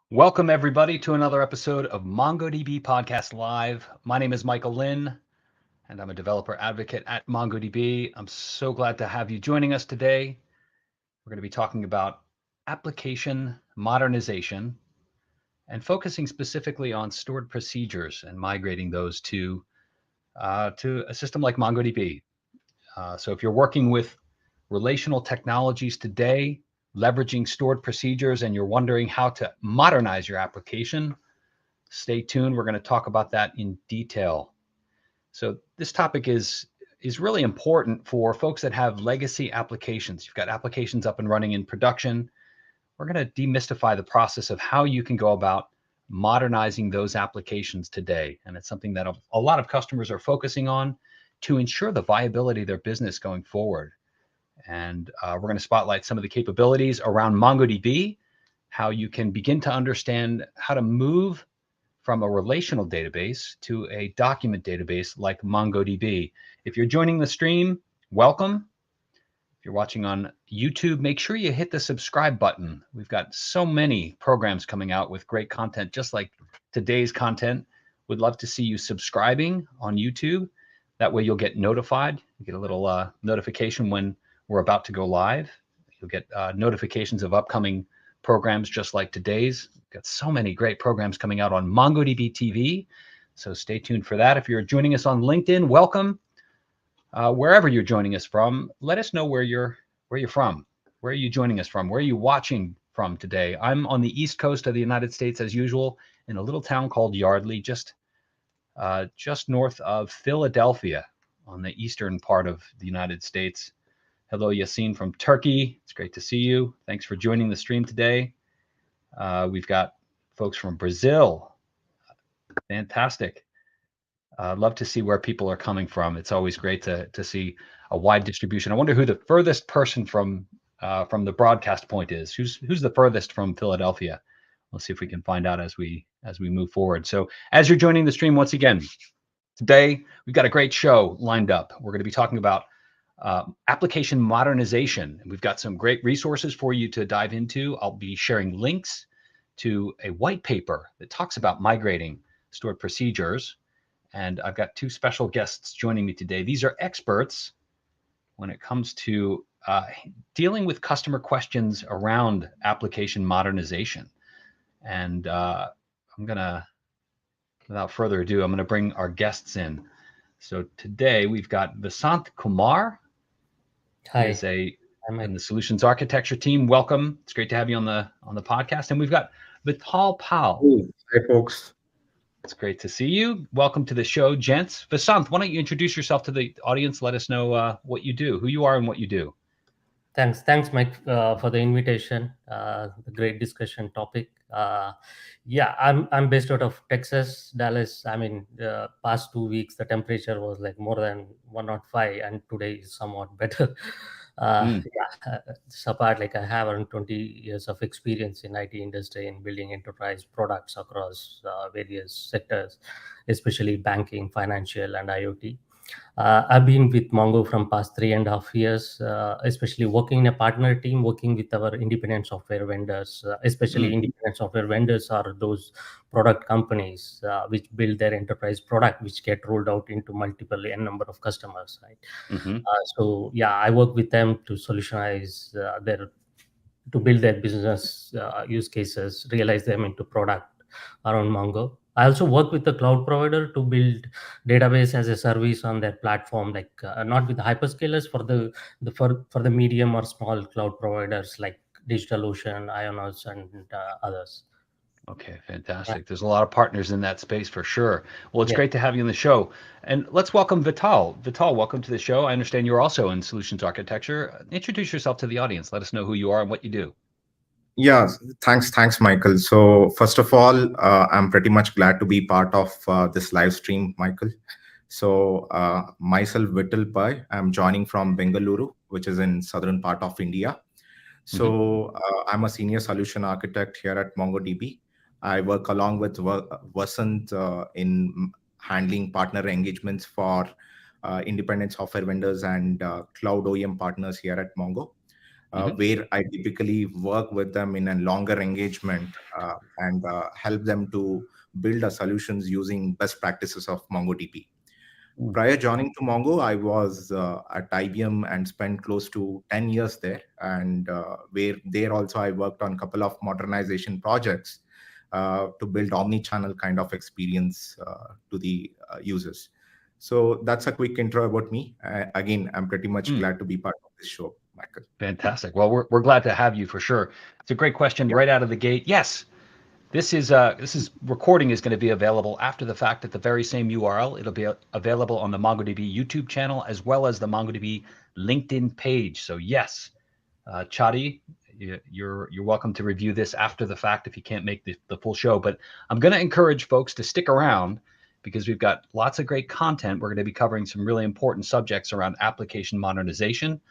Welcome, everybody, to another episode of MongoDB Podcast Live. My name is Michael Lin, and I'm a developer advocate at MongoDB. I'm so glad to have you joining us today. We're going to be talking about application modernization and focusing specifically on stored procedures and migrating those to a system like MongoDB. So if you're working with relational technologies today, leveraging stored procedures, and you're wondering how to modernize your application, stay tuned. We're going to talk about that in detail. So this topic is really important for folks that have legacy applications. You've got applications up and running in production. We're going to demystify the process of how you can go about modernizing those applications today. And it's something that a lot of customers are focusing on to ensure the viability of their business going forward. And we're going to spotlight some of the capabilities around MongoDB, how you can begin to understand how to move from a relational database to a document database like MongoDB. If you're joining the stream, welcome. If you're watching on YouTube, make sure you hit the subscribe button. We've got so many programs coming out with great content, just like today's content. Would love to see you subscribing on YouTube. That way you'll get notified. You get a little notification when we're about to go live. You'll get notifications of upcoming programs just like today's. We've got so many great programs coming out on MongoDB TV. So stay tuned for that. If you're joining us on LinkedIn, welcome. Wherever you're joining us from, let us know where you're from. Where are you joining us from? Where are you watching from today? I'm on the East Coast of the United States as usual, in a little town called Yardley, just north of Philadelphia, on the eastern part of the United States. Hello, Yassine from Turkey. It's great to see you. Thanks for joining the stream today. We've got folks from Brazil. Fantastic. Love to see where people are coming from. It's always great to see a wide distribution. I wonder who the furthest person from the broadcast point is. Who's the furthest from Philadelphia? We'll see if we can find out as we move forward. So as you're joining the stream, once again, today we've got a great show lined up. We're going to be talking about application modernization. And we've got some great resources for you to dive into. I'll be sharing links to a white paper that talks about migrating stored procedures. And I've got two special guests joining me today. These are experts when it comes to dealing with customer questions around application modernization. And I'm going to, without further ado, I'm going to bring our guests in. So today we've got Vasanth Kumar. Hi. Is in the solutions architecture team. Welcome. It's great to have you on the podcast. And we've got Vittal Pal. Hi, folks. It's great to see you. Welcome to the show, gents. Vasanth, why don't you introduce yourself to the audience? Let us know what you do, who you are, and what you do. Thanks, Mike, for the invitation. The great discussion topic. I'm based out of Texas, Dallas. I mean, the past 2 weeks the temperature was like more than 105, and today is somewhat better. It's apart, like I have around 20 years of experience in IT industry in building enterprise products across various sectors, especially banking, financial, and IoT. I've been with Mongo from past 3.5 years, especially working in a partner team, working with our independent software vendors, especially independent software vendors are those product companies which build their enterprise product, which get rolled out into multiple number of customers, right? I work with them to solutionize to build their business use cases, realize them into product around Mongo. I also work with the cloud provider to build database as a service on their platform, like not with the hyperscalers, for the medium or small cloud providers like DigitalOcean, Ionos, and others. Okay, fantastic. There's a lot of partners in that space for sure. Well, it's great to have you on the show. And let's welcome Vittal. Vittal, welcome to the show. I understand you're also in solutions architecture. Introduce yourself to the audience. Let us know who you are and what you do. Yeah, thanks, Michael. So first of all, I'm pretty much glad to be part of this live stream, Michael. So myself, Vittal Pai, I'm joining from Bengaluru, which is in southern part of India. So I'm a senior solution architect here at MongoDB. I work along with Vasanth in handling partner engagements for independent software vendors and cloud OEM partners here at Mongo. where I typically work with them in a longer engagement and help them to build a solutions using best practices of MongoDB. Prior joining to Mongo, I was at IBM and spent close to 10 years there. And where there also I worked on a couple of modernization projects to build omni-channel kind of experience to the users. So that's a quick intro about me. Again, I'm pretty much glad to be part of this show, Michael. Fantastic. Well, we're glad to have you for sure. It's a great question right out of the gate. Yes, this is recording is going to be available after the fact at the very same URL. It'll be available on the MongoDB YouTube channel as well as the MongoDB LinkedIn page. So yes, Chadi, you're welcome to review this after the fact if you can't make the full show. But I'm going to encourage folks to stick around because we've got lots of great content. We're going to be covering some really important subjects around application modernization.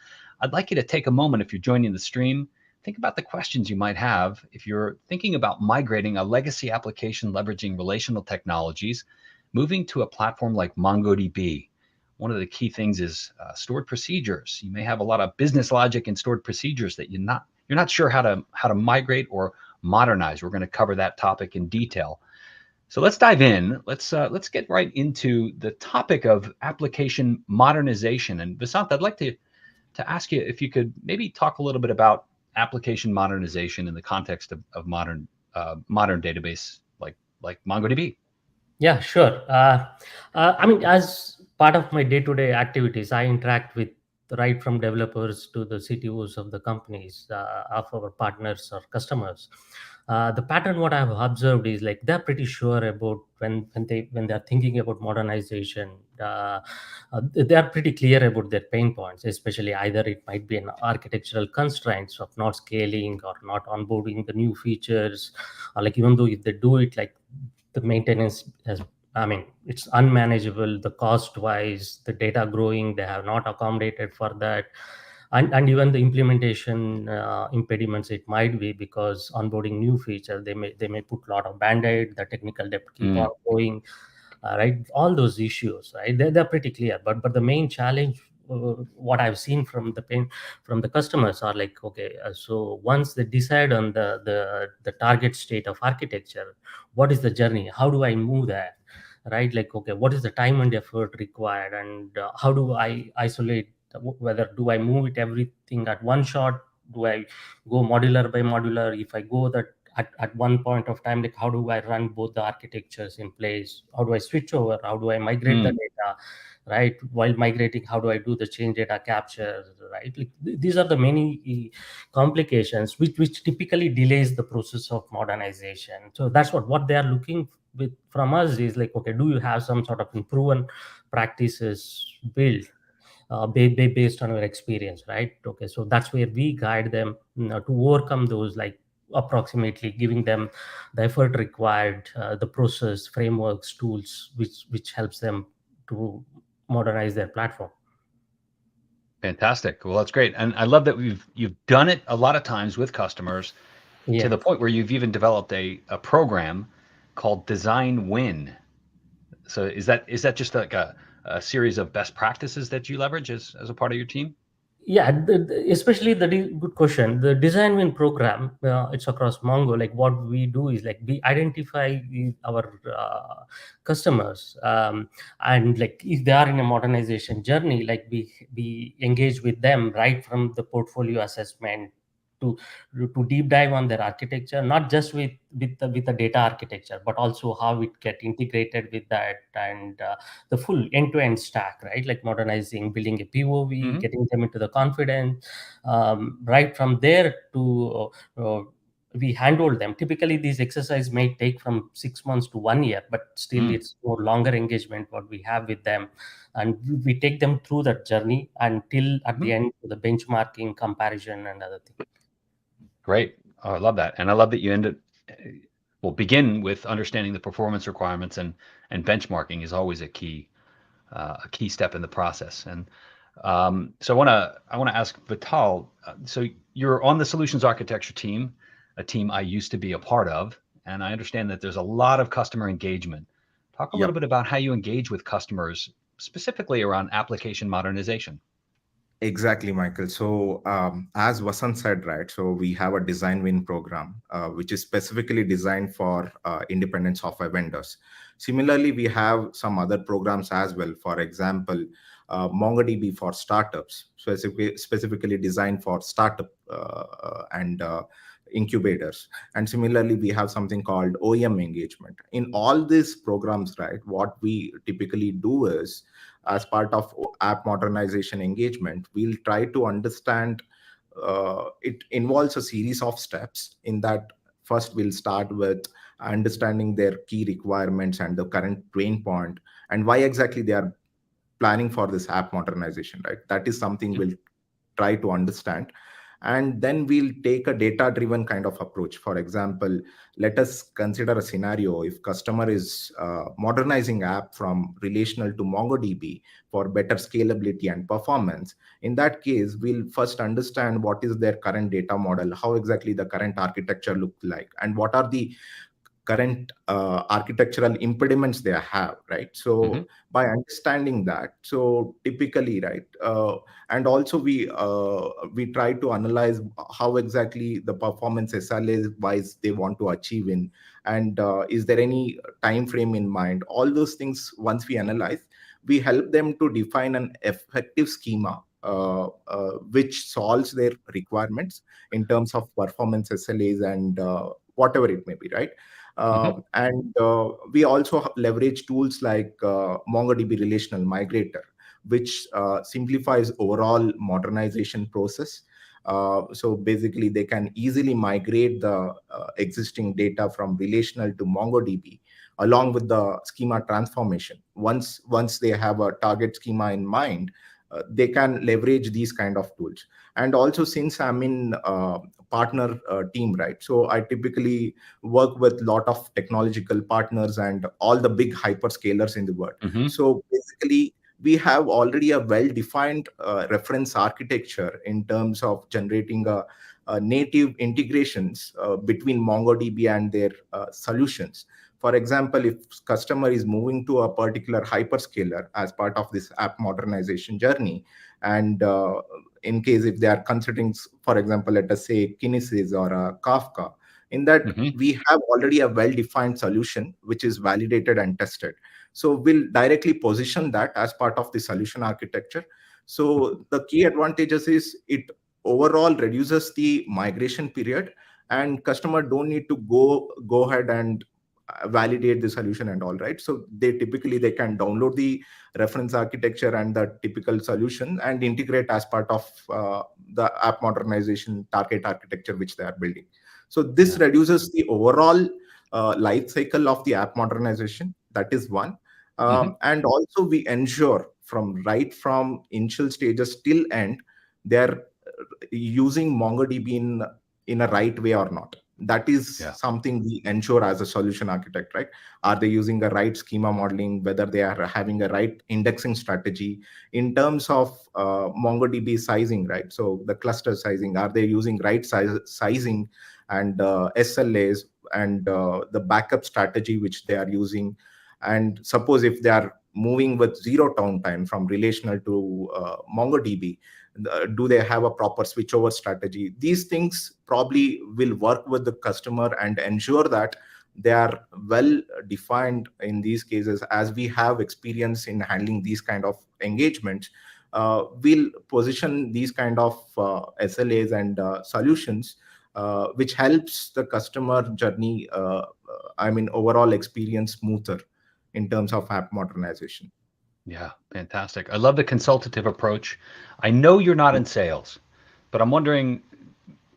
I'd like you to take a moment if you're joining the stream. Think about the questions you might have if you're thinking about migrating a legacy application leveraging relational technologies, moving to a platform like MongoDB. One of the key things is stored procedures. You may have a lot of business logic and stored procedures that you're not sure how to migrate or modernize. We're going to cover that topic in detail. So let's dive in. Let's get right into the topic of application modernization. And Vasanth, I'd like to ask you if you could maybe talk a little bit about application modernization in the context of modern database like MongoDB. Yeah, sure. I mean, as part of my day-to-day activities, I interact with right from developers to the CTOs of the companies, of our partners or customers. The pattern what I've observed is like they're pretty sure about when they're thinking about modernization. They are pretty clear about their pain points, especially either it might be an architectural constraints of not scaling or not onboarding the new features, or like even though if they do it, like the maintenance has, I mean, it's unmanageable, the cost wise, the data growing, they have not accommodated for that. And even the implementation impediments, it might be because onboarding new feature, they may put a lot of band-aid, the technical debt keep on going, right? All those issues, right? They're pretty clear. But the main challenge, what I've seen from the customers are like, okay, so once they decide on the target state of architecture, what is the journey? How do I move there? Right? Like, okay, what is the time and effort required, and how do I isolate? Whether do I move it everything at one shot? Do I go modular by modular? If I go that at one point of time, like how do I run both the architectures in place? How do I switch over? How do I migrate the data? Right? While migrating, how do I do the change data capture? Right? Like, these are the many complications which typically delays the process of modernization. So that's what they are looking with from us is like, okay, do you have some sort of proven practices built based on our experience, right? Okay, so that's where we guide them to overcome those, like approximately giving them the effort required, the process, frameworks, tools, which helps them to modernize their platform. Fantastic. Well, that's great. And I love that you've done it a lot of times with customers to the point where you've even developed a program called Design Win. So is that just like a series of best practices that you leverage as a part of your team? Yeah, especially good question. The design win program, it's across Mongo. Like what we do is like we identify our customers, and like if they are in a modernization journey, like we engage with them right from the portfolio assessment to deep dive on their architecture, not just with the data architecture, but also how it get integrated with that, and the full end-to-end stack, right? Like modernizing, building a POV, getting them into the confidence, right from there to we handhold them. Typically, these exercises may take from 6 months to 1 year, but still it's more longer engagement what we have with them, and we take them through that journey until at the end the benchmarking, comparison, and other things. Great. Oh, I love that. And I love that you begin with understanding the performance requirements, and benchmarking is always a key step in the process. And so I want to ask Vittal. So you're on the solutions architecture team, a team I used to be a part of, and I understand that there's a lot of customer engagement. Talk a little bit about how you engage with customers, specifically around application modernization. Exactly, Michael. So, as Vasanth said, right, so we have a design win program, which is specifically designed for independent software vendors. Similarly, we have some other programs as well. For example, MongoDB for startups, specifically designed for startup and incubators. And similarly, we have something called OEM engagement. In all these programs, right, what we typically do is, as part of app modernization engagement, we'll try to understand. It involves a series of steps. In that, first we'll start with understanding their key requirements and the current pain point, and why exactly they are planning for this app modernization, right? That is something we'll try to understand. And then we'll take a data driven kind of approach. For example, let us consider a scenario. If customer is modernizing app from relational to MongoDB for better scalability and performance, in that case we'll first understand what is their current data model, how exactly the current architecture look like, and what are the current architectural impediments they have, right? So by understanding that, so typically, right, and also we try to analyze how exactly the performance SLA wise they want to achieve in, and is there any time frame in mind. All those things, once we analyze, we help them to define an effective schema which solves their requirements in terms of performance SLAs and whatever it may be, right? And we also leverage tools like MongoDB Relational Migrator, which simplifies overall modernization process. So basically, they can easily migrate the existing data from relational to MongoDB along with the schema transformation. Once they have a target schema in mind, they can leverage these kind of tools. And also, since I'm in partner team, right, so I typically work with a lot of technological partners and all the big hyperscalers in the world. So basically, we have already a well-defined reference architecture in terms of generating a native integrations between MongoDB and their solutions. For example, if customer is moving to a particular hyperscaler as part of this app modernization journey, and in case if they are considering, for example, let us say Kinesis or Kafka, in that we have already a well-defined solution which is validated and tested. So we'll directly position that as part of the solution architecture. So the key advantages is it overall reduces the migration period, and customer don't need to go ahead and validate the solution and all, right? So they can download the reference architecture and the typical solution and integrate as part of the app modernization target architecture which they are building. So this reduces the overall life cycle of the app modernization. That is one. And also we ensure from initial stages till end, they're using MongoDB in a right way or not. That is something we ensure as a solution architect, right? Are they using the right schema modeling, whether they are having a right indexing strategy in terms of MongoDB sizing, right? So the cluster sizing, are they using right sizing and SLAs and the backup strategy which they are using? And suppose if they are moving with zero downtime from relational to MongoDB, do they have a proper switchover strategy? These things probably will work with the customer and ensure that they are well defined in these cases. As we have experience in handling these kind of engagements, we'll position these kind of SLAs and solutions which helps the customer journey, overall experience smoother in terms of app modernization. Yeah, fantastic. I love the consultative approach. I know you're not in sales, but I'm wondering,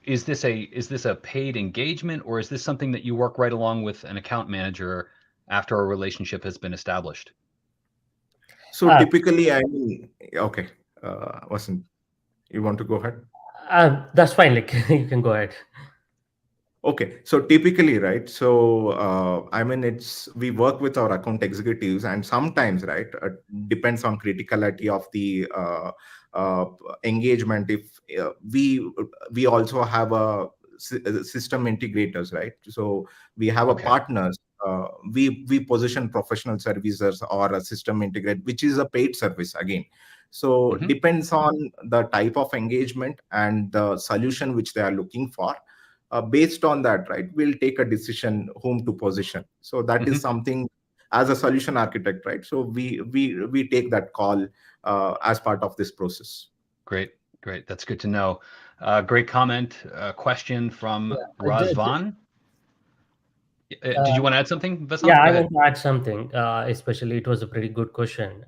is this a paid engagement, or is this something that you work right along with an account manager after a relationship has been established? So typically, okay, Vasanth, you want to go ahead? That's fine. Like you can go ahead. Okay, so typically, right? So we work with our account executives, and sometimes, right, depends on criticality of the uh, engagement. If we also have a system integrators, right? So we have a partners we position professional services or a system integrate, which is a paid service again. So depends on the type of engagement and the solution which they are looking for. Based on that, right, we'll take a decision whom to position. So that is something as a solution architect, right? So we take that call as part of this process. Great. That's good to know. Great comment. Question from Razvan. Did you want to add something, Vasanth? Yeah, I want to add something. Especially, it was a pretty good question.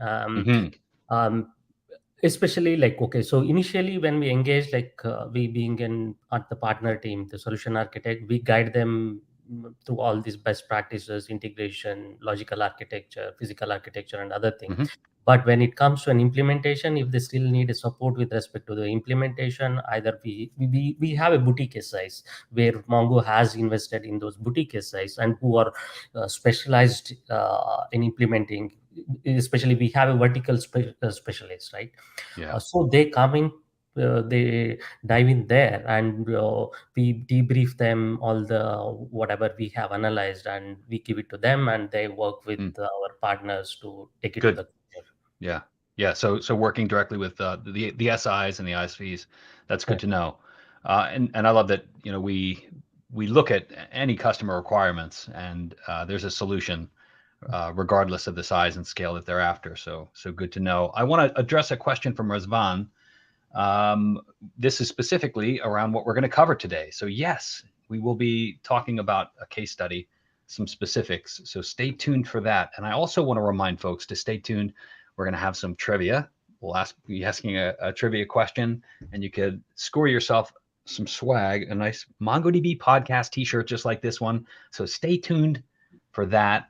Especially okay, so initially when we engage, we being at the partner team, the solution architect, we guide them through all these best practices, integration, logical architecture, physical architecture, and other things. But when it comes to an implementation, if they still need a support with respect to the implementation, either we have a boutique SIs where Mongo has invested in those boutique SIs and who are specialized in implementing. Especially, we have a vertical specialist, right? Yeah. So they come in, they dive in there, and we debrief them all the whatever we have analyzed, and we give it to them, and they work with our partners to take it to the future. Yeah. So working directly with the SIs and the ISVs, that's good to know. And I love that we look at any customer requirements, and there's a solution regardless of the size and scale that they're after. So good to know. I want to address a question from Razvan. This is specifically around what we're going to cover today. So yes, we will be talking about a case study, some specifics. So stay tuned for that. And I also want to remind folks to stay tuned. We're going to have some trivia. We'll be asking a trivia question, and you could score yourself some swag, a nice MongoDB podcast t-shirt just like this one. So stay tuned for that.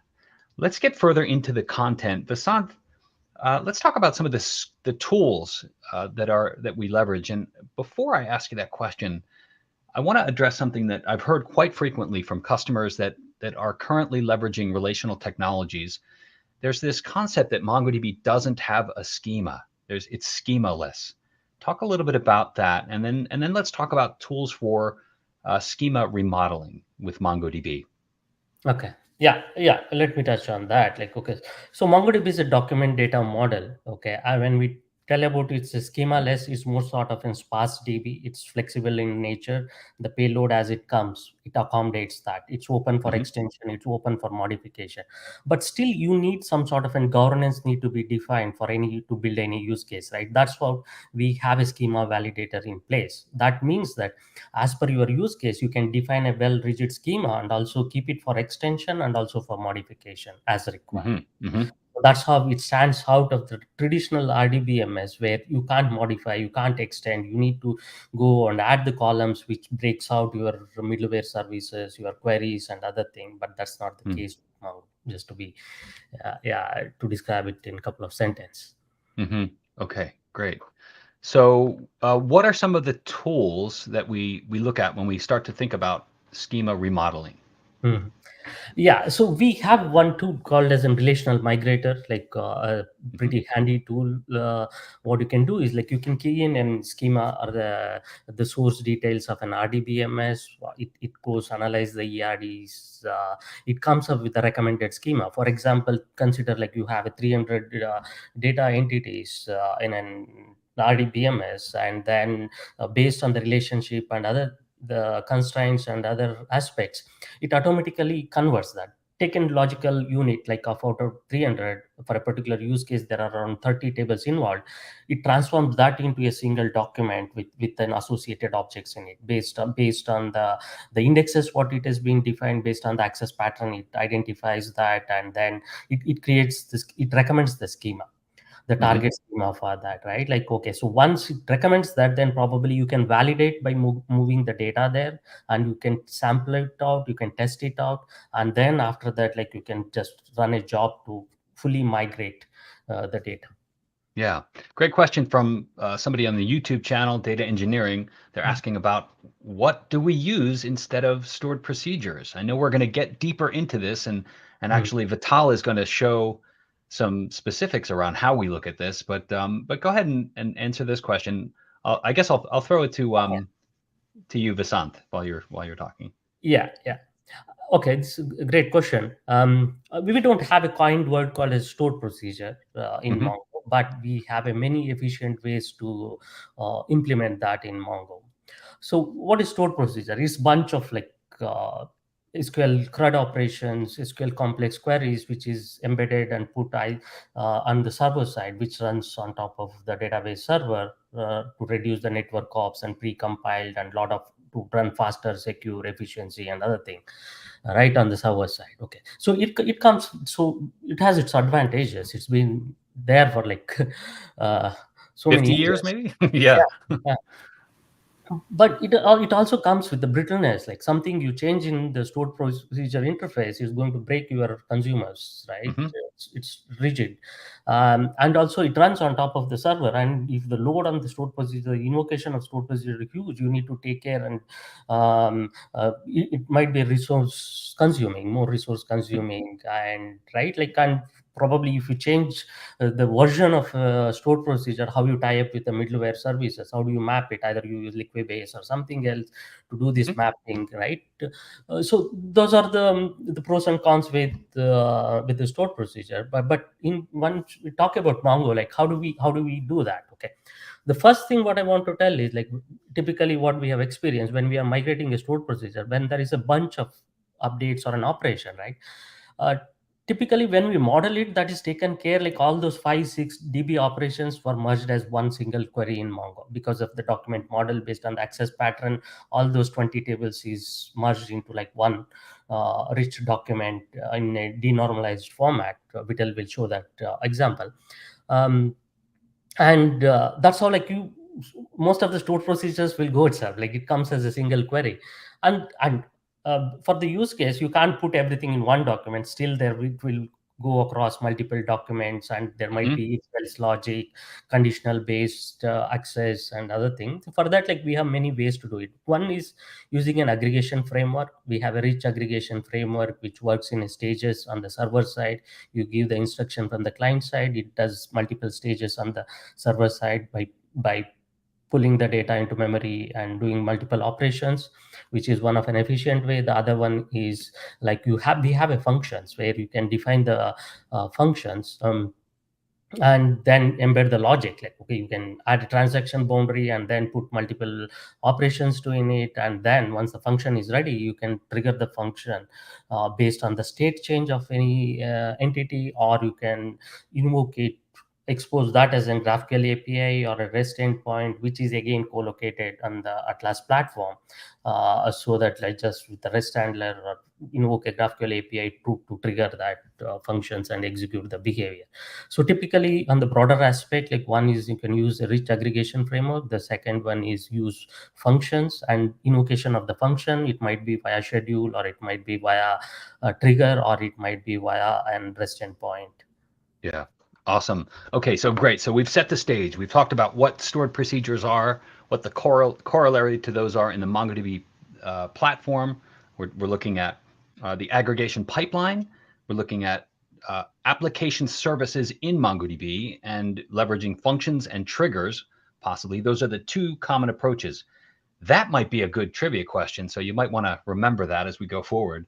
Let's get further into the content. Vasanth, let's talk about some of the tools that we leverage. And before I ask you that question, I want to address something that I've heard quite frequently from customers that are currently leveraging relational technologies. There's this concept that MongoDB doesn't have a schema. It's schema-less. Talk a little bit about that, and then let's talk about tools for schema remodeling with MongoDB. Okay. Yeah. Let me touch on that. Okay, so MongoDB is a document data model. Okay, when we tell about it's a schema-less, it's more sort of in sparse DB. It's flexible in nature. The payload as it comes, it accommodates that. It's open for extension. It's open for modification. But still, you need some sort of governance need to be defined for to build any use case, right? That's why we have a schema validator in place. That means that as per your use case, you can define a well-rigid schema and also keep it for extension and also for modification as required. So that's how it stands out of the traditional RDBMS, where you can't modify, you can't extend, you need to go and add the columns, which breaks out your middleware services, your queries and other things. But that's not the case now, just to be, to describe it in a couple of sentences. Okay, great. So what are some of the tools that we look at when we start to think about schema remodeling? Yeah, so we have one tool called as a relational migrator, a pretty handy tool. What you can do is you can key in a schema or the source details of an RDBMS. It goes analyze the ERDs. It comes up with a recommended schema. For example, consider you have a 300 data entities in an RDBMS, and then based on the relationship and the constraints and other aspects, it automatically converts that. Take a logical unit out of 300 for a particular use case, there are around 30 tables involved. It transforms that into a single document with an associated objects in it based on the indexes what it has been defined based on the access pattern. It identifies that, and then it creates this. It recommends the schema, the target schema for that, right? Okay, so once it recommends that, then probably you can validate by moving the data there, and you can sample it out, you can test it out, and then after that, you can just run a job to fully migrate the data. Yeah, great question from somebody on the YouTube channel, Data Engineering. They're asking about what do we use instead of stored procedures? I know we're going to get deeper into this, and actually Vittal is going to show some specifics around how we look at this, but go ahead and answer this question. I guess I'll throw it to you, Vasanth, while you're talking. Yeah. Okay, it's a great question. We don't have a coined word called as stored procedure in Mhm. Mongo, but we have a many efficient ways to implement that in Mongo. So, what is stored procedure? It's bunch of like SQL CRUD operations, SQL complex queries, which is embedded and put on the server side, which runs on top of the database server to reduce the network ops and pre-compiled and lot of to run faster, secure, efficiency, and other thing right on the server side. Okay, so it comes, so it has its advantages. It's been there for like so 50 many years, years. maybe? Yeah. Yeah, but it also comes with the brittleness, like something you change in the stored procedure interface is going to break your consumers, right? Mhm. It's rigid, and also it runs on top of the server, and if the load on the stored procedure, the invocation of stored procedure is huge, you need to take care, and it might be resource consuming, more resource consuming, and right, like, and probably if you change the version of stored procedure, how you tie up with the middleware services, how do you map it? Either you use Liquibase or something else to do this Mhm. mapping, right? So those are the pros and cons with the stored procedure. But in once we talk about Mongo, like how do we do that? Okay, the first thing what I want to tell is like typically what we have experienced when we are migrating a stored procedure, when there is a bunch of updates or an operation, right? Uh, Typically when we model it, that is taken care, like all those 5 6 db operations were merged as one single query in Mongo because of the document model based on the access pattern. All those 20 tables is merged into like one rich document in a denormalized format. Vittal will show that example. um, and that's how like you most of the stored procedures will go itself, like it comes as a single query. And for the use case, you can't put everything in one document. Still there it will go across multiple documents, and there might Mhm. be if else logic, conditional based access, and other things. For that, like, we have many ways to do it. One is using an aggregation framework. We have a rich aggregation framework which works in stages on the server side. You give the instruction from the client side, it does multiple stages on the server side by pulling the data into memory and doing multiple operations, which is one of an efficient way. The other one is like we have a functions where you can define the functions, and then embed the logic, like, okay, you can add a transaction boundary and then put multiple operations to in it, and then once the function is ready, you can trigger the function based on the state change of any entity, or you can invoke it, expose that as a GraphQL API or a REST endpoint, which is again co-located on the Atlas platform, so that like just with the REST handler or invoke a GraphQL API to trigger that functions and execute the behavior. So typically on the broader aspect, like one is you can use a rich aggregation framework. The second one is use functions and invocation of the function. It might be via schedule, or it might be via a trigger, or it might be via an REST endpoint. Yeah. Awesome. Okay, so great. So we've set the stage. We've talked about what stored procedures are, what the corollary to those are in the MongoDB platform. We're looking at the aggregation pipeline. We're looking at application services in MongoDB and leveraging functions and triggers, possibly. Those are the two common approaches. That might be a good trivia question, so you might want to remember that as we go forward.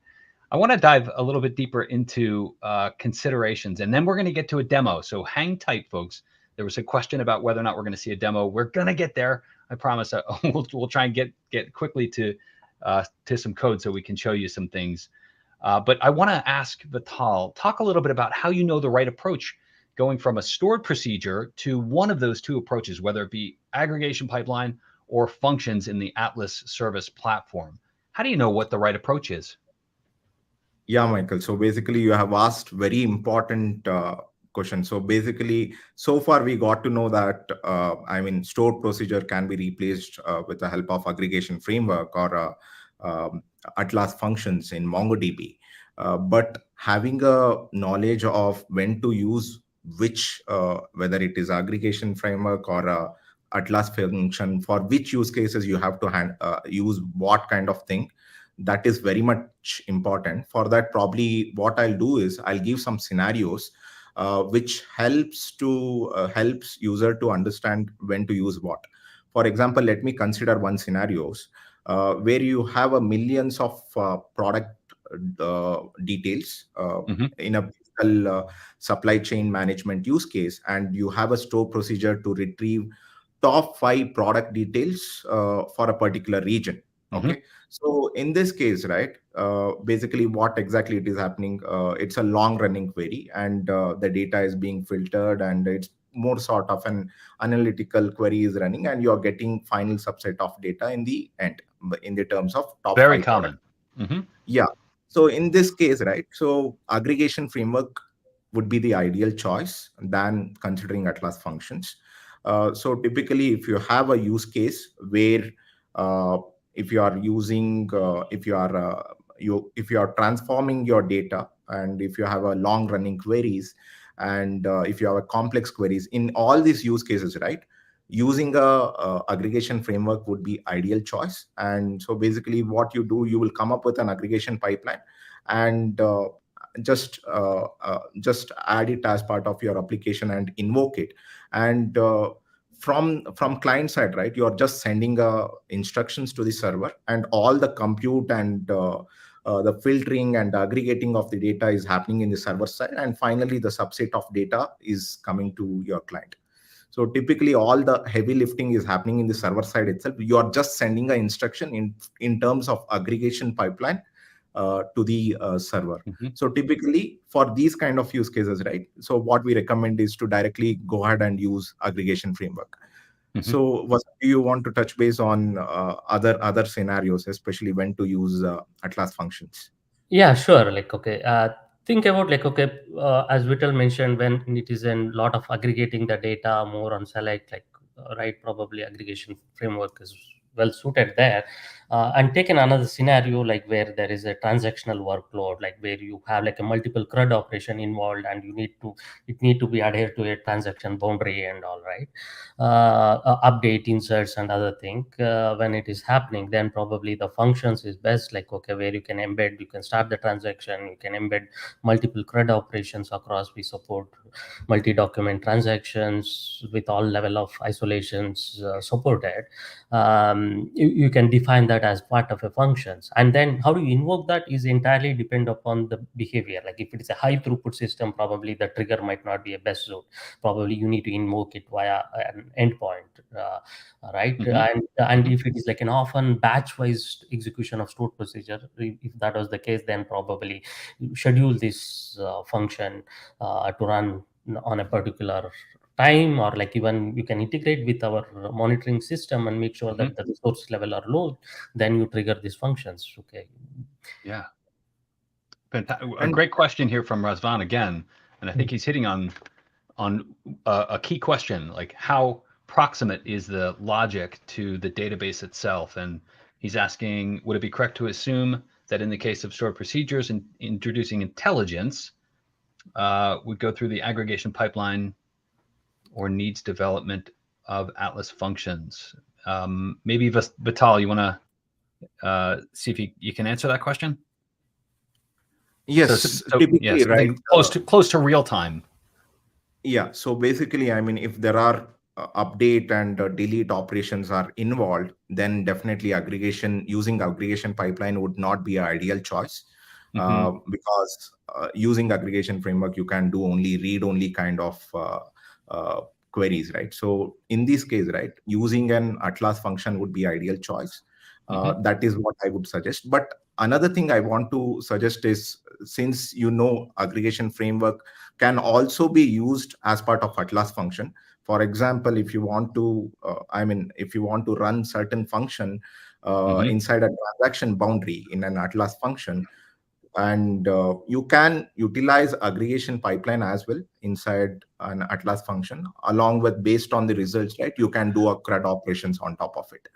I want to dive a little bit deeper into considerations, and then we're going to get to a demo. So hang tight, folks. There was a question about whether or not we're going to see a demo. We're going to get there. I promise. We'll try and get quickly to some code so we can show you some things. But I want to ask Vittal, talk a little bit about how you know the right approach going from a stored procedure to one of those two approaches, whether it be aggregation pipeline or functions in the Atlas service platform. How do you know what the right approach is? Yeah, Michael. So basically, you have asked very important question. So basically, so far we got to know that stored procedure can be replaced with the help of aggregation framework or Atlas functions in MongoDB. But having a knowledge of when to use which, whether it is aggregation framework or Atlas function, for which use cases you have to use what kind of thing, that is very much important. For that, probably what I'll do is I'll give some scenarios which helps user to understand when to use what. For example, let me consider one scenarios where you have a millions of product details Mhm. in a supply chain management use case, and you have a store procedure to retrieve top 5 product details for a particular region. Mhm. Okay, so in this case, right, basically what exactly it is happening, it's a long running query, and the data is being filtered, and it's more sort of an analytical query is running, and you're getting final subset of data in the end in the terms of top Very 5 common. products. Mhm. Yeah. So in this case, right, so aggregation framework would be the ideal choice than considering Atlas functions. So typically, if you have a use case where if you are using, if you are transforming your data, and if you have a long running queries, and if you have a complex queries in all these use cases, right, using a aggregation framework would be ideal choice. And so basically what you do, you will come up with an aggregation pipeline, and just add it as part of your application and invoke it. And from client side, right, you are just sending instructions to the server, and all the compute and the filtering and aggregating of the data is happening in the server side, and finally the subset of data is coming to your client. So typically all the heavy lifting is happening in the server side itself. You are just sending an instruction in terms of aggregation pipeline to the server. Mhm. So typically for these kind of use cases, right, so what we recommend is to directly go ahead and use aggregation framework. Mhm. So do you want to touch base on other scenarios, especially when to use Atlas functions? Yeah, sure. Like, okay, think about like, okay, as Vittal mentioned, when it is a lot of aggregating the data more on select, like, right, probably aggregation framework is well suited there. And taken another scenario, like where there is a transactional workload, like where you have like a multiple CRUD operation involved, and it need to be adhered to a transaction boundary and all, right? Update inserts and other thing. When it is happening, then probably the functions is best, like, okay, where you can start the transaction, you can embed multiple CRUD operations across. We support multi-document transactions with all level of isolations supported. You can define that as part of a functions, and then how do you invoke that is entirely depend upon the behavior. Like if it is a high throughput system, probably the trigger might not be a best suit. Probably you need to invoke it via an endpoint, right? Mhm. And Mhm. if it is like an often batch wise execution of stored procedure, if that was the case, then probably you schedule this function to run on a particular time, or like even you can integrate with our monitoring system and make sure Mhm. that the resource level are low, then you trigger these functions. Okay. Yeah. A And great question here from Razvan again, and I think he's hitting on a key question, like how proximate is the logic to the database itself? And he's asking, would it be correct to assume that in the case of stored procedures and introducing intelligence, would go through the aggregation pipeline or needs development of Atlas functions? Maybe Vittal, you want to see if you can answer that question? yes, So yeah, typically, right. something close to real time. Yeah, so basically, I mean, if there are update and delete operations are involved, then definitely using aggregation pipeline would not be an ideal choice, Mm-hmm. because using aggregation framework, you can do only read-only kind of queries, right? So in this case, right, using an Atlas function would be ideal choice. Mm-hmm. That is what I would suggest. But another thing I want to suggest is, since aggregation framework can also be used as part of Atlas function. For example, if you want to, if you want to run certain function Mm-hmm. inside a transaction boundary in an Atlas function, and you can utilize aggregation pipeline as well inside an Atlas function, along with based on the results, right? You can do a CRUD operations on top of it.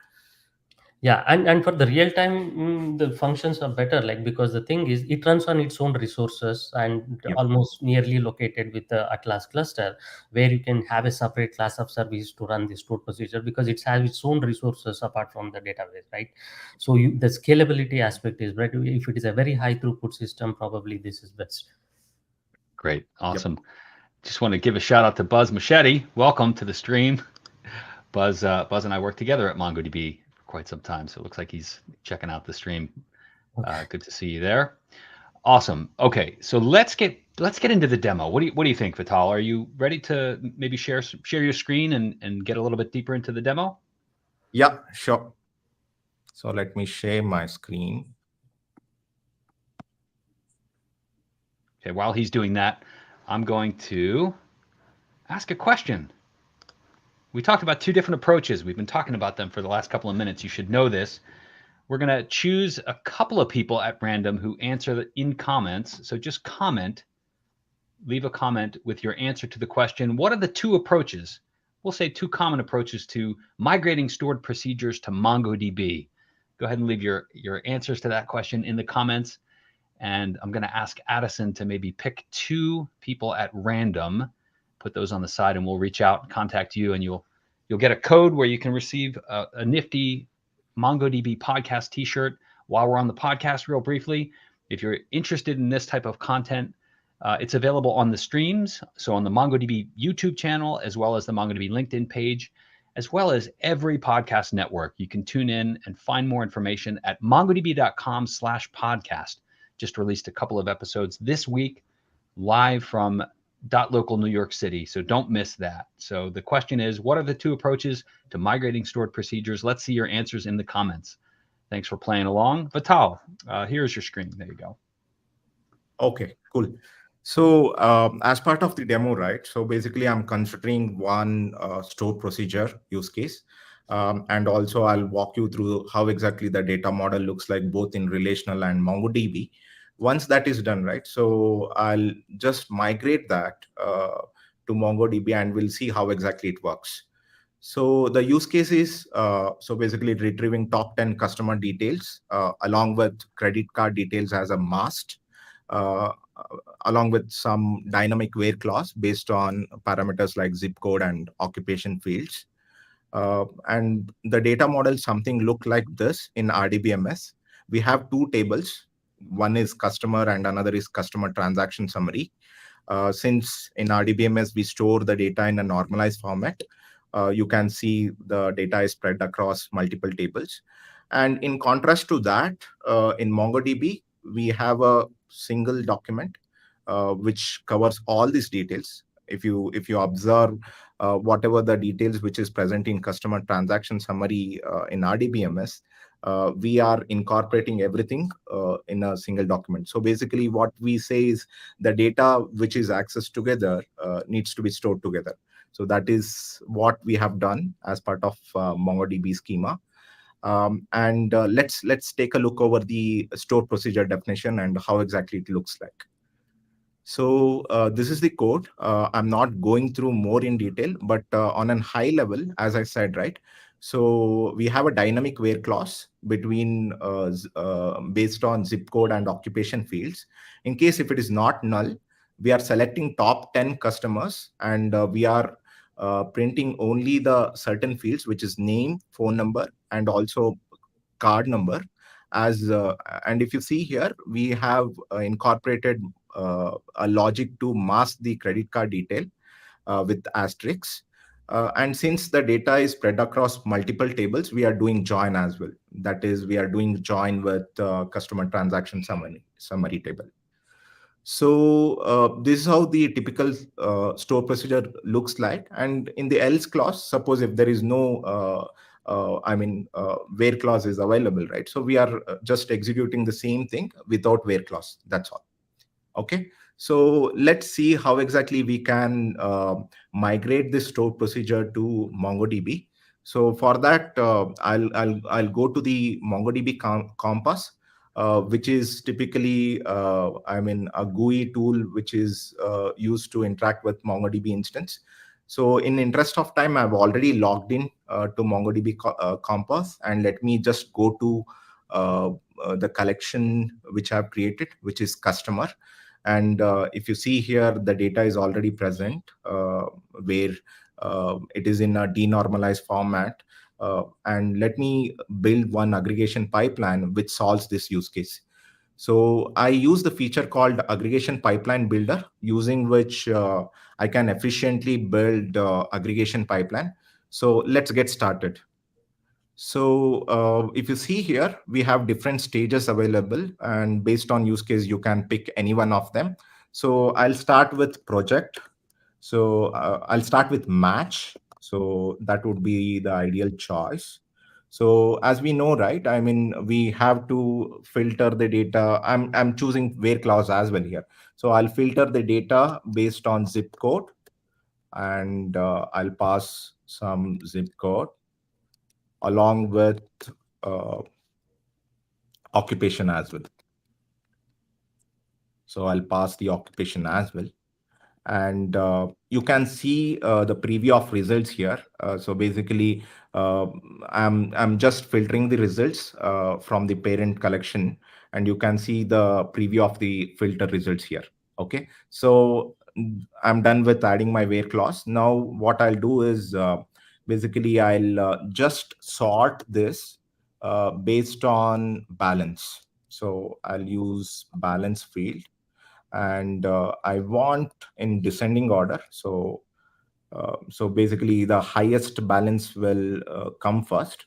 Yeah, and for the real time, the functions are better, like, because the thing is it runs on its own resources and Yeah. almost nearly located with the Atlas cluster, where you can have a separate class of service to run the stored procedure, because it has its own resources apart from the database, right? So the scalability aspect is right. If it is a very high throughput system, probably this is best. Great. Awesome. Yep. Just want to give a shout out to Buzz Machete. Welcome to the stream. Buzz and I worked together at MongoDB for quite some time, so it looks like he's checking out the stream. Good to see you there. Awesome. Okay, so let's get into the demo. What do you think, Vittal? Are you ready to maybe share your screen and get a little bit deeper into the demo? Yeah, sure. So let me share my screen. Okay, while he's doing that, I'm going to ask a question. We talked about two different approaches. We've been talking about them for the last couple of minutes. You should know this. We're going to choose a couple of people at random who answer in comments. So just comment, leave a comment with your answer to the question. What are the two approaches? We'll say two common approaches to migrating stored procedures to MongoDB. Go ahead and leave your answers to that question in the comments. And I'm going to ask Addison to maybe pick two people at random, put those on the side, and we'll reach out and contact you, and you'll get a code where you can receive a nifty MongoDB podcast t-shirt while we're on the podcast real briefly. If you're interested in this type of content, it's available on the streams, so on the MongoDB YouTube channel, as well as the MongoDB LinkedIn page, as well as every podcast network. You can tune in and find more information at mongodb.com/podcast. Just released a couple of episodes this week, live from .local New York City, so don't miss that. So the question is, what are the two approaches to migrating stored procedures? Let's see your answers in the comments. Thanks for playing along. Vittal, here's your screen. There you go. Okay, cool. So as part of the demo, right? So basically, I'm considering one stored procedure use case. And also, I'll walk you through how exactly the data model looks like both in relational and MongoDB. Once that is done, right? So I'll just migrate that to MongoDB and we'll see how exactly it works. So the use case is, so basically retrieving top 10 customer details along with credit card details as a mast, along with some dynamic where clause based on parameters like zip code and occupation fields. And the data model something look like this in RDBMS. We have two tables. One is customer and another is customer transaction summary. Since in RDBMS, we store the data in a normalized format, you can see the data is spread across multiple tables. And in contrast to that, in MongoDB, we have a single document which covers all these details. If you observe whatever the details which is present in customer transaction summary in RDBMS, we are incorporating everything in a single document. So basically what we say is the data which is accessed together needs to be stored together. So that is what we have done as part of MongoDB schema. And let's take a look over the stored procedure definition and how exactly it looks like. So this is the code. I'm not going through more in detail, but on a high level, as I said, right? So we have a dynamic where clause between based on zip code and occupation fields. In case if it is not null, we are selecting top 10 customers and we are printing only the certain fields, which is name, phone number, and also card number. And if you see here, we have incorporated a logic to mask the credit card detail with asterisks. And since the data is spread across multiple tables, we are doing join as well. That is, we are doing join with customer transaction summary table. So this is how the typical store procedure looks like. And in the else clause, suppose if there is no where clause is available, right? So we are just executing the same thing without where clause. That's all. Okay. So let's see how exactly we can migrate this store procedure to MongoDB. So for that, I'll go to the MongoDB Compass, which is typically a GUI tool which is used to interact with MongoDB instance. So in interest of time, I've already logged in to MongoDB Compass, and let me just go to the collection which I've created, which is customer. And if you see here, the data is already present where it is in a denormalized format. And let me build one aggregation pipeline which solves this use case. So I use the feature called aggregation pipeline builder, using which I can efficiently build aggregation pipeline. So let's get started. So if you see here, we have different stages available, and based on use case, you can pick any one of them. So I'll start with project. So I'll start with match. So that would be the ideal choice. So as we know, right? I mean, we have to filter the data. I'm choosing where clause as well here. So I'll filter the data based on zip code, and I'll pass some zip code along with uh, occupation as well. So I'll pass the occupation as well. And you can see the preview of results here. So basically, uh, I'm just filtering the results from the parent collection, and you can see the preview of the filter results here. Okay, so I'm done with adding my where clause. Now what I'll do is basically I'll just sort this based on balance. So I'll use balance field, and I want in descending order. So basically the highest balance will come first.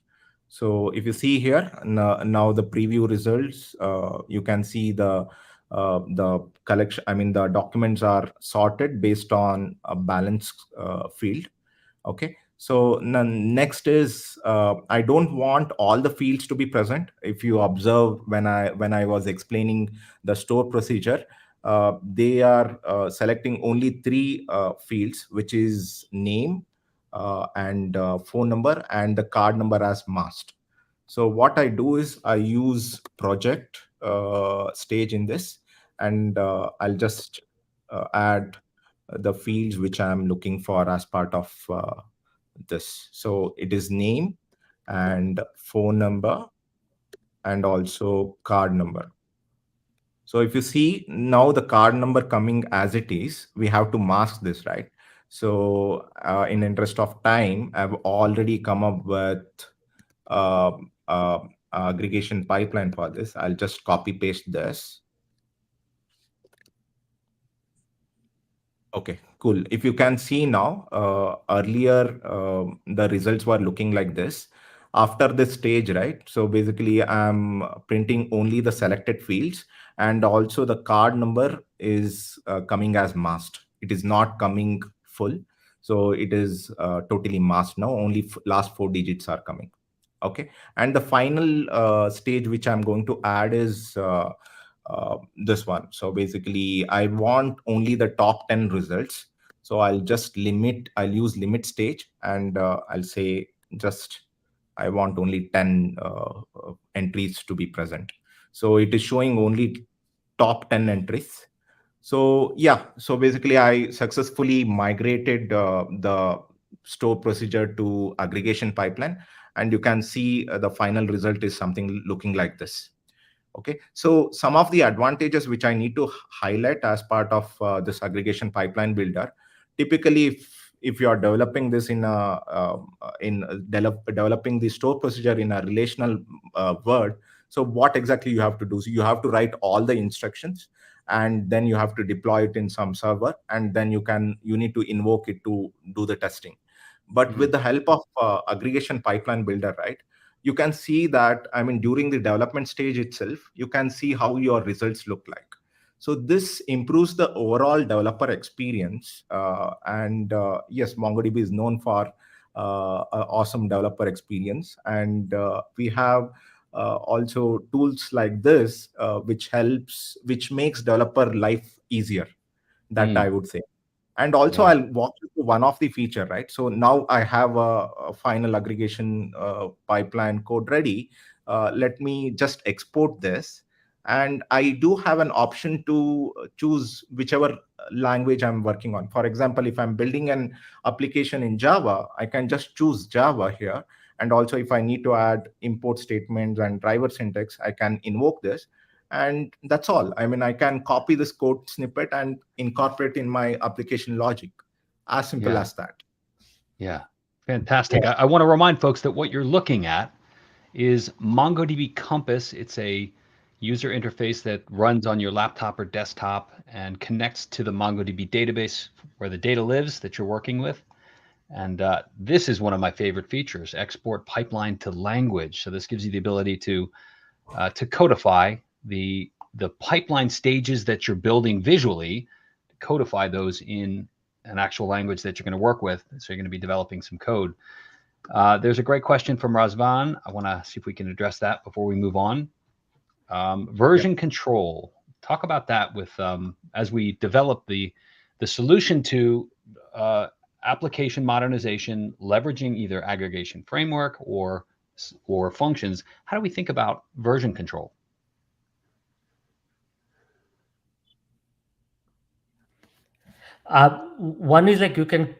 So if you see here now the preview results, you can see the collection. I mean the documents are sorted based on a balance field. Okay, so next is I don't want all the fields to be present. If you observe when I was explaining the store procedure, they are selecting only three fields, which is name and phone number and the card number as masked. So what I do is I use project stage in this, and I'll just add the fields which I'm looking for as part of this. So it is name and phone number and also card number. So if you see now the card number coming as it is, we have to mask this, right? So in interest of time, I've already come up with uh, uh, aggregation pipeline for this. I'll just copy paste this. Okay, cool. If you can see now, earlier the results were looking like this. After this stage, right? So basically, I'm printing only the selected fields, and also the card number is coming as masked. It is not coming full. So it is totally masked now. Only last four digits are coming. Okay. And the final stage which I'm going to add is this one. So basically, I want only the top 10 results. So I'll use limit stage, and I'll say just I want only 10 entries to be present. So it is showing only top 10 entries. So yeah, so basically I successfully migrated the store procedure to aggregation pipeline, and you can see the final result is something looking like this. Okay, so some of the advantages which I need to highlight as part of this aggregation pipeline builder. Typically, if you are developing this developing the store procedure in a relational word, so what exactly you have to do? So you have to write all the instructions, and then you have to deploy it in some server, and then you need to invoke it to do the testing. But with the help of aggregation pipeline builder, right, you can see that, I mean, during the development stage itself, you can see how your results look like. So this improves the overall developer experience. And yes, MongoDB is known for a awesome developer experience. And we have also tools like this, which makes developer life easier, that I would say. And also, Yeah. I'll walk you through one of the feature, right? So now I have a final aggregation pipeline code ready. Let me just export this. And I do have an option to choose whichever language I'm working on. For example, if I'm building an application in Java, I can just choose Java here. And also, if I need to add import statements and driver syntax, I can invoke this. And that's all. I mean, I can copy this code snippet and incorporate in my application logic. As simple Yeah. as that. Yeah. Fantastic. I want to remind folks that what you're looking at is MongoDB Compass. It's a user interface that runs on your laptop or desktop and connects to the MongoDB database where the data lives that you're working with. And this is one of my favorite features, export pipeline to language. So this gives you the ability to codify the pipeline stages that you're building visually, codify those in an actual language that you're going to work with. So you're going to be developing some code. There's a great question from Razvan. I want to see if we can address that before we move on. Version control. Talk about that with as we develop the solution to application modernization, leveraging either aggregation framework or functions. How do we think about version control? One is like you can,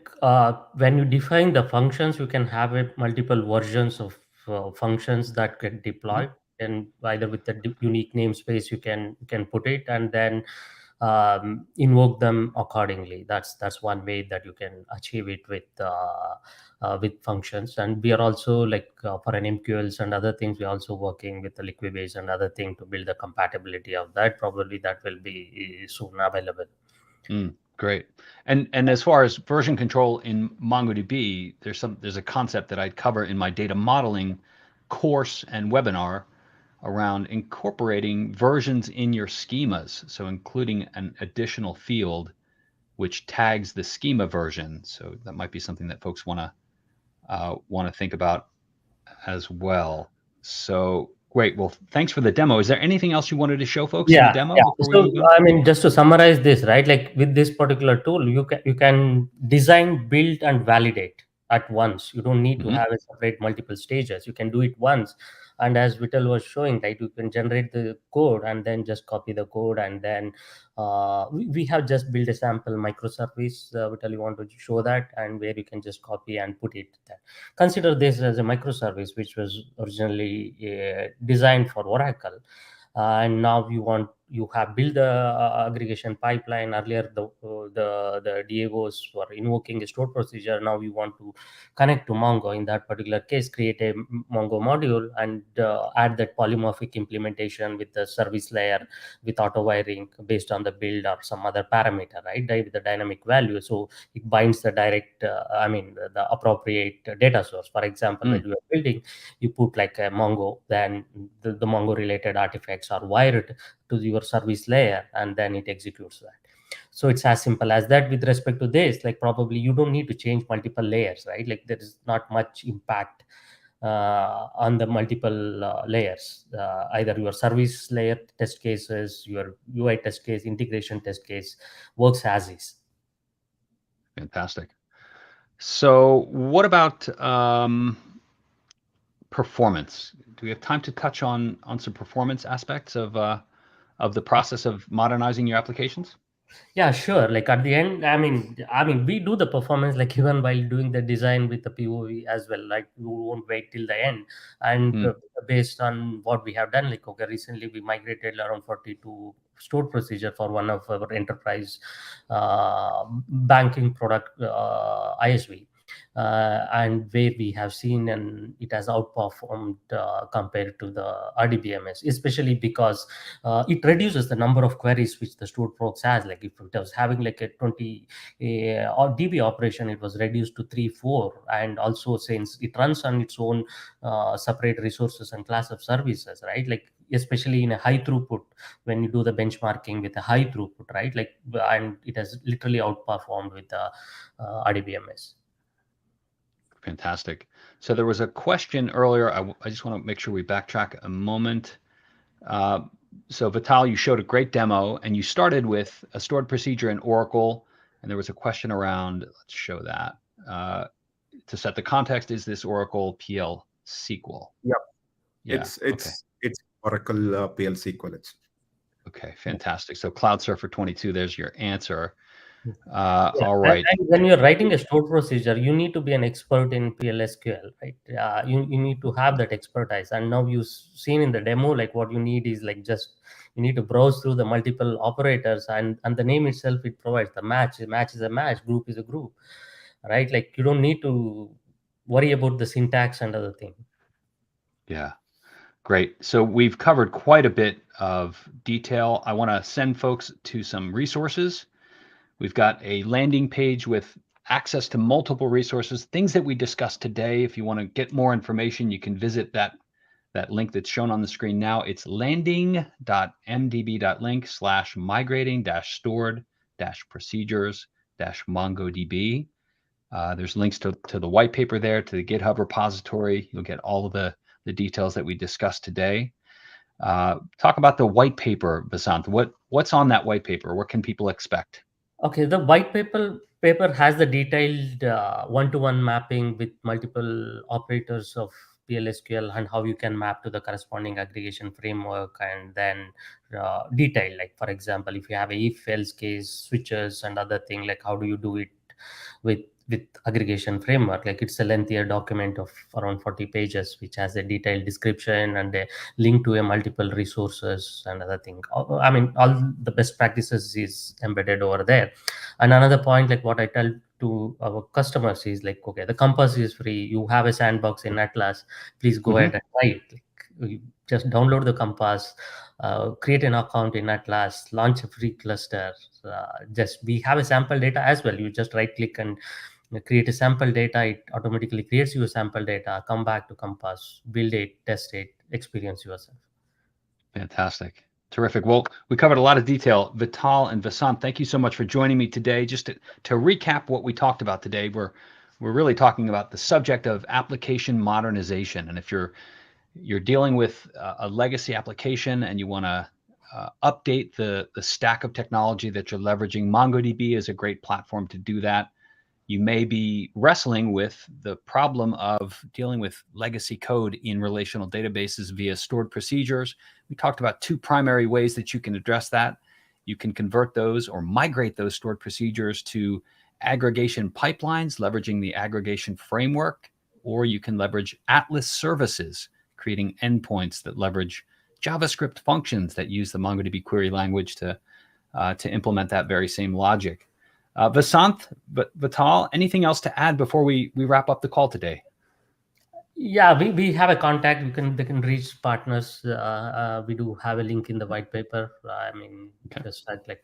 when you define the functions, you can have multiple versions of functions that get deployed, and either with the unique namespace you can put it, and then invoke them accordingly. That's one way that you can achieve it with functions. And we are also like for an MQLs and other things, we're also working with the Liquibase and other thing to build the compatibility of that. Probably that will be soon available. Great. And as far as version control in MongoDB, there's a concept that I cover in my data modeling course and webinar around incorporating versions in your schemas. So including an additional field which tags the schema version. So that might be something that folks want to think about as well. So great. Well, thanks for the demo. Is there anything else you wanted to show folks in the demo? So I mean, just to summarize this, right? Like with this particular tool, you can design, build, and validate at once. You don't need to have a separate multiple stages. You can do it once. And as Vittal was showing, right, you can generate the code and then just copy the code. And then we have just built a sample microservice. Vittal, you want to show that, and where you can just copy and put it there. Consider this as a microservice, which was originally designed for Oracle. And now you have built the aggregation pipeline. Earlier the DAOs were invoking a stored procedure. Now you want to connect to Mongo. In that particular case, create a Mongo module and add that polymorphic implementation with the service layer with auto wiring based on the build or some other parameter, right? With the dynamic value, so it binds the direct the appropriate data source. For example, when you are building, you put like a Mongo, then the Mongo related artifacts are wired to your service layer, and then it executes that. So it's as simple as that. With respect to this, like probably you don't need to change multiple layers, right? Like there is not much impact on the multiple layers. Either your service layer test cases, your UI test case, integration test case works as is. Fantastic. So what about performance? Do we have time to touch on some performance aspects of the process of modernizing your applications? Yeah, sure. Like at the end, I mean, we do the performance like even while doing the design with the POV as well. Like we won't wait till the end. And based on what we have done, like okay, recently we migrated around 42 stored procedure for one of our enterprise banking product ISV. And where we have seen and it has outperformed compared to the RDBMS, especially because it reduces the number of queries which the stored procs has. Like if it was having like a 20 DB operation, it was reduced to 3-4. And also since it runs on its own separate resources and class of services, right? Like especially in a high throughput, when you do the benchmarking with a high throughput, right? Like, and it has literally outperformed with the RDBMS. Fantastic. So there was a question earlier. I just want to make sure we backtrack a moment. So Vittal, you showed a great demo, and you started with a stored procedure in Oracle, and there was a question around, let's show that. To set the context, is this Oracle PL SQL? Yep. Yeah. It's Oracle PL SQL. Okay, fantastic. So Cloud Surfer 22, there's your answer. All right. And when you're writing a stored procedure, you need to be an expert in PLSQL, right? You need to have that expertise. And now you've seen in the demo, like what you need is like just you need to browse through the multiple operators, and the name itself, it provides the match. A match is a match, group is a group, right? Like you don't need to worry about the syntax and other thing. Yeah. Great. So we've covered quite a bit of detail. I want to send folks to some resources. We've got a landing page with access to multiple resources, things that we discussed today. If you want to get more information, you can visit that link that's shown on the screen now. It's landing.mdb.link/migrating-stored-procedures-MongoDB. There's links to the white paper there, to the GitHub repository. You'll get all of the details that we discussed today. Talk about the white paper, Vasanth. What's on that white paper? What can people expect? Okay, the white paper has the detailed one-to-one mapping with multiple operators of PLSQL and how you can map to the corresponding aggregation framework, and then detail, like for example, if you have a if-else case, switches and other thing, like how do you do it with aggregation framework. Like it's a lengthier document of around 40 pages, which has a detailed description and a link to a multiple resources and other thing. I mean, all the best practices is embedded over there. And another point, like what I tell to our customers is like, okay, the Compass is free. You have a sandbox in Atlas. Please go ahead and try it. Like, you just download the Compass, create an account in Atlas, launch a free cluster. We have a sample data as well. You just right click and create a sample data. It automatically creates you a sample data. Come back to Compass, build it, test it, experience yourself. Fantastic. Terrific. Well, we covered a lot of detail. Vittal and Vasanth, thank you so much for joining me today. Just to recap what we talked about today, we're really talking about the subject of application modernization. And if you're dealing with a legacy application and you want to update the stack of technology that you're leveraging, MongoDB is a great platform to do that. You may be wrestling with the problem of dealing with legacy code in relational databases via stored procedures. We talked about two primary ways that you can address that. You can convert those or migrate those stored procedures to aggregation pipelines, leveraging the aggregation framework, or you can leverage Atlas services, creating endpoints that leverage JavaScript functions that use the MongoDB query language to implement that very same logic. Vasanth, Vittal, anything else to add before we wrap up the call today? Yeah, we have a contact. They can reach partners. We do have a link in the white paper. I mean, just happy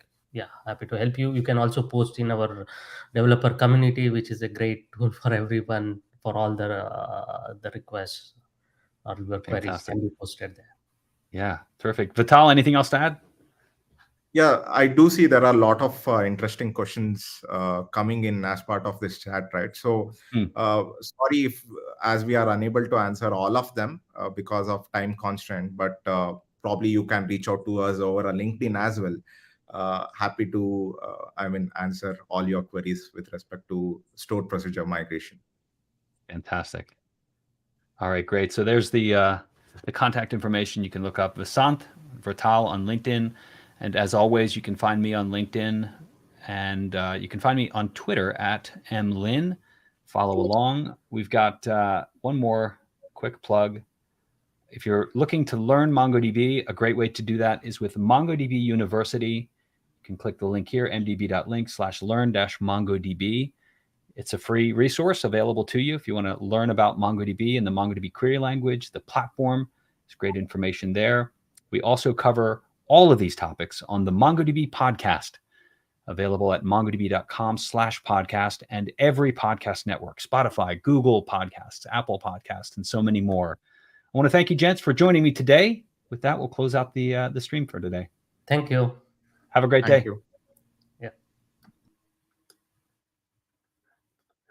to help you. You can also post in our developer community, which is a great tool for everyone for all the requests or your queries can be posted there. Yeah, terrific. Vittal, anything else to add? Yeah, I do see there are a lot of interesting questions coming in as part of this chat, right? So sorry if as we are unable to answer all of them because of time constraint, but probably you can reach out to us over a LinkedIn as well. Happy to, answer all your queries with respect to stored procedure migration. Fantastic. All right, great. So there's the contact information. You can look up Vasanth, Vittal on LinkedIn. And as always, you can find me on LinkedIn, and you can find me on Twitter at mlin. Follow along. We've got one more quick plug. If you're looking to learn MongoDB, a great way to do that is with MongoDB University. You can click the link here, mdb.link/learn-MongoDB. It's a free resource available to you if you want to learn about MongoDB and the MongoDB query language, the platform. There's great information there. We also cover all of these topics on the MongoDB podcast, available at mongodb.com/podcast and every podcast network, Spotify, Google Podcasts, Apple Podcasts, and so many more. I want to thank you, gents, for joining me today. With that, we'll close out the stream for today. Thank you. Have a great day. You.